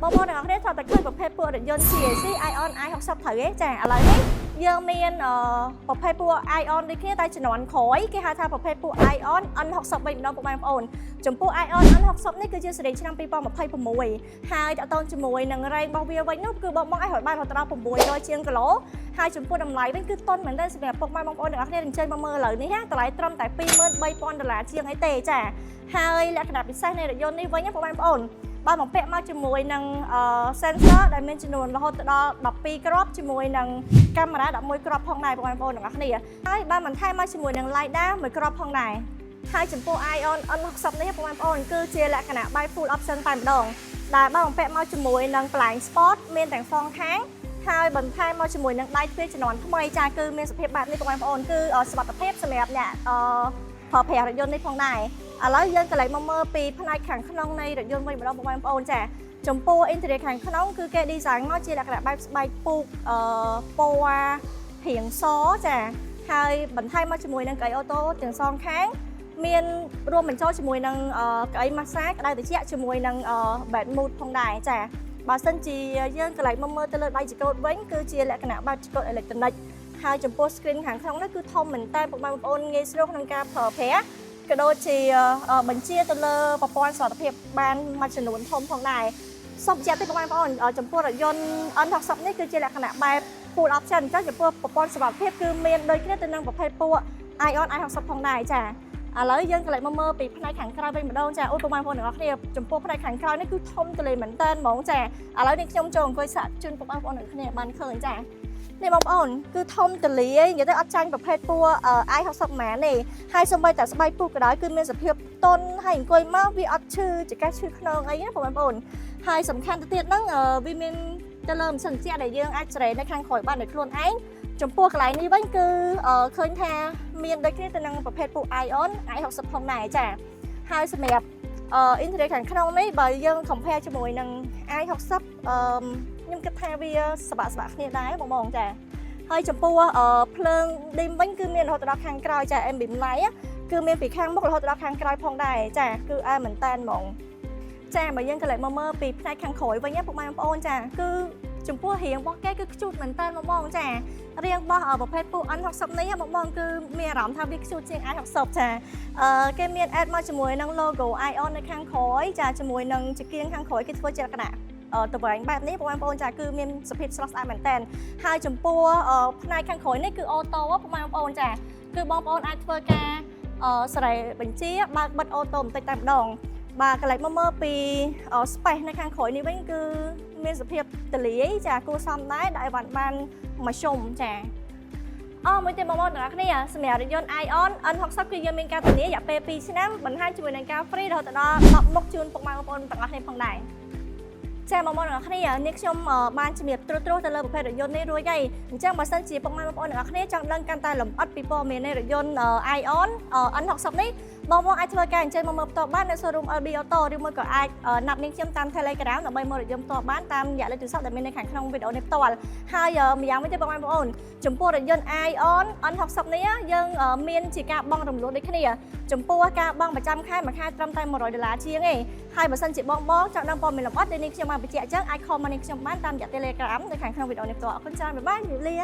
បងប្អូនទាំងអស់គ្នាថតតែឃើញប្រភេទពួករថយន្ត GAC Ion i60 ត្រូវទេចាឥឡូវនេះយើងមានប្រភេទពួរ Ion ដូចគ្នាតែជំនាន់ក្រោយគេហៅថាប្រភេទពួរ Ion N60 វិញម្ដងបងប្អូនចំពោះ Ion N60 នេះគឺជាស៊េរីឆ្នាំ2026ហើយតកតងជាមួយនឹងរ៉េងរបស់វាវិញនោះគឺបងអាចរកបានរហូតដល់600ជាងគីឡូហើយចំពោះតម្លៃវិញគឺតុនមែនទែនសម្រាប់ពុកម៉ែបងប្អូនទាំងអស់គ្នាអញ្ជើញមកមើលឥឡូវនេះណាតម្លៃត្រឹមតែ$23,000ជាងអីទេចាហើយលក្ខណៈពិសេសនៃរថយន្តនេះវិញពុកម៉ែបងប្អូនបានបំពាក់មកជាមួយនឹង sensor ដែលមានចំនួនរហូតដល់12គ្រាប់ជាមួយនឹងកាមេរ៉ា11គ្រាប់ផងដែរបងប្អូនទាំងអស់គ្នាហើយបានបន្ថែមមកជាមួយនឹង LiDAR 1គ្រាប់ផងដែរហើយចំពោះ Ion N60 នេះបងប្អូនគឺជាលក្ខណៈ by full option តែម្ដងដែលបានបំពាក់មកជាមួយនឹង Blind Spot មានទាំងសងខាងហើយបន្ថែមមកជាមួយនឹងដៃទ្វារជំនាន់ថ្មីចាគឺមានសភាពបែបនេះបងប្អូនគឺសុវត្ថិភាពសម្រាប់អ្នកប្រើប្រាស់រថយន្តនេះផងដែរឥឡូវយើងកន្លែងមកមើលពីផ្នែកខាងក្នុងនៃរថយន្តវិញម្ដងបងប្អូនចាចំពោះ interior ខាងក្នុងគឺគេ design មកជាលក្ខណៈបែបស្បែកពូកពណ៌រាងសចាហើយបន្ថែមមកជាមួយនឹងកៅអីអូតូទាំងសងខាងមានរួមបញ្ចូលជាមួយនឹងកៅអី massage ក្តៅត្រជាក់ជាមួយនឹង bed mood ផងដែរចាបើសិនជាយើងកន្លែងមកមើលទៅលើដៃចង្កូតវិញគឺជាលក្ខណៈបែបចង្កូតអេឡិចត្រូនិកហើយចំពោះ screen ខាងក្នុងនេះគឺធំមែនតើបងប្អូនងាយស្រួលក្នុងការប្រើប្រាស់ក៏ដូចជាបញ្ជាទៅលើប្រព័ន្ធសុវត្ថិភាពបានមួយចំនួនធំផងដែរសូមបញ្ជាក់ទៅបងប្អូនចំពោះរថយន្ត N60 នេះគឺជាលក្ខណៈបែប full option អញ្ចឹងចំពោះប្រព័ន្ធសុវត្ថិភាពគឺមានដូចគ្នាទៅនឹងប្រភេទពួក Ion i60 ផងដែរចាឥឡូវយើងកន្លែងមកមើលពីផ្នែកខាងក្រៅវិញម្ដងចាអូបងប្អូនទាំងអស់គ្នាចំពោះផ្នែកខាងក្រៅនេះគឺធំទូលាយមែនតើហ្មងចាឥឡូវនេះខ្ញុំចូលអង្គុយសាកជូនបងប្អូនទាំងគ្នាបានឃើញចានេះបងប្អូនគឺធំទូលាយនិយាយទៅអត់ចាញ់ប្រភេទពួរ i60 ម៉ានទេហើយសូម្បីតែស្បែកពូកក៏ដោយគឺមានសភាពទន់ហើយអង្គុយមកវាអត់ឈឺចង្កេះឈឺខ្នងអីណាបងប្អូនហើយសំខាន់ទៅទៀតហ្នឹងវាមានទៅលើម៉ាស៊ីនត្រជាក់ដែលយើងអាចស្រែនៅខាងក្រោយបានដោយខ្លួនឯងចំពោះកន្លែងនេះវិញគឺឃើញថាមានដូចគ្នាទៅនឹងប្រភេទពួក Ion i60 ផងដែរចាហើយសម្រាប់interior ខាងក្នុងនេះបើយើង compare ជាមួយនឹង i60 ខ្ញុំគិតថាវាសបាក់គ្នាដែរបងចាហើយចំពោះភ្លើងឌីមវិញគឺមានរហូតដល់ខាងក្រោយចា ambient light គឺមានពីខាងមុខរហូតដល់ខាងក្រោយផងដែរចាគឺអែមែនតែនហ្មងចាបើយើងកន្លែងមកមើលពីផ្នែកខាងក្រោយវិញពុកម៉ែបងប្អូនចាគឺចំពោះរាងរបស់គេគឺខ្ជូតមែនតើបងចារាងរបស់ប្រភេទពួក N60 នេះបងគឺមានអារម្មណ៍ថាវាខ្ជូតជាង i60 ចាគេមាន add មកជាមួយនឹង logo Ion នៅខាងក្រោយចាជាមួយនឹងចង្កៀងខាងក្រោយគេធ្វើជាលក្ខណៈតវែងបែបនេះបងប្អូនចាគឺមានសភាពស្រស់ស្អាតមែនតើហើយចំពោះផ្នែកខាងក្រោយនេះគឺអូតូបងប្អូនចាគឺបងប្អូនអាចធ្វើការស្រែបញ្ជាបើកបិទអូតូបន្តិចតែម្ដងបាទកន្លែងមកមើលពី space នៅខាងក្រោយនេះវិញគឺមានសភាពទលាយចាគួរសមដែរដែលបានមកជុំចាមួយទៀតបងប្អូនទាំងអស់គ្នាសម្រាប់រថយន្ត Ion N60 គឺយើងមានការធានារយៈពេល2ឆ្នាំបន្ថែមជាមួយនឹងការ free រហូតដល់10មុខជូនពុកម៉ែបងប្អូនទាំងអស់គ្នាផងដែរចាបងប្អូនទាំងអស់គ្នានេះខ្ញុំបានជំរាបត្រួសទៅលើប្រភេទរថយន្តនេះរួចហើយអញ្ចឹងបើសិនជាពុកម៉ែបងប្អូនទាំងអស់គ្នាចង់ដឹងកាន់តែលម្អិតពីព័ត៌មាននៃរថយន្ត Ion N60 នេះបងប្អូនអាចធ្វើការអញ្ជើញមកមើលផ្ទាល់បាននៅ showroom LB Auto ឬមួយក៏អាចណាត់នាងខ្ញុំតាម Telegram ដើម្បីមើលរថយន្តផ្ទាល់បានតាមរយៈលេខទូរស័ព្ទដែលមាននៅខាងក្នុងវីដេអូនេះផ្ទាល់ហើយម្យ៉ាងវិញទៀតបងប្អូនចំពោះរថយន្ត Ion N60 នេះយើងមានជាការបង់រំលោះដូចគ្នាចំពោះការបង់ប្រចាំខែមួយខែត្រឹមតែ$100ជាងទេហើយបើសិនជាបងចង់ដឹងព័ត៌មានលម្អិតដែលនាងខ្ញុំបានបញ្ជាក់អញ្ចឹងអាច comment នាងខ្ញុំបានតាមរយៈ Telegram នៅខាងក្នុងវីដេអូនេះផ្ទាល់អរគុណច្រើនបាយបាយលា